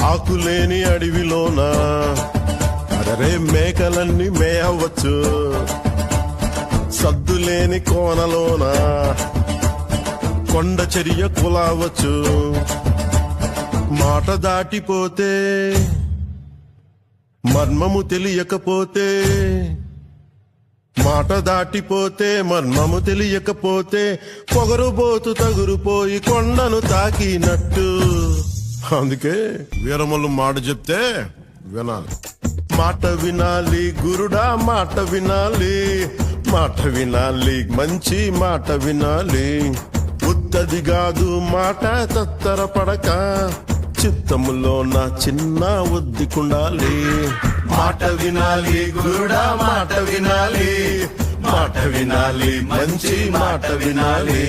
ఆకులేని అడవిలోన అరే మేకలన్నీ మేయవచ్చు, సద్దులేని కోనలోన కొండ చర్య కులావచ్చు. మాట దాటిపోతే మర్మము తెలియకపోతే, మాట దాటిపోతే మర్మము తెలియకపోతే పొగరుబోతు తగురుపోయి కొండను తాకినట్టు. అందుకే వీరమల్లు మాట చెప్తే వినాలి. మాట వినాలి గురుడా, మాట వినాలి, మాట వినాలి, మంచి మాట వినాలి. ఉత్తది కాదు మాట తత్తర పడక, చిత్తములో నా చిన్న ఒద్దికుండాలి. మాట వినాలి గురుడా, మాట వినాలి, మాట వినాలి, మంచి మాట వినాలి.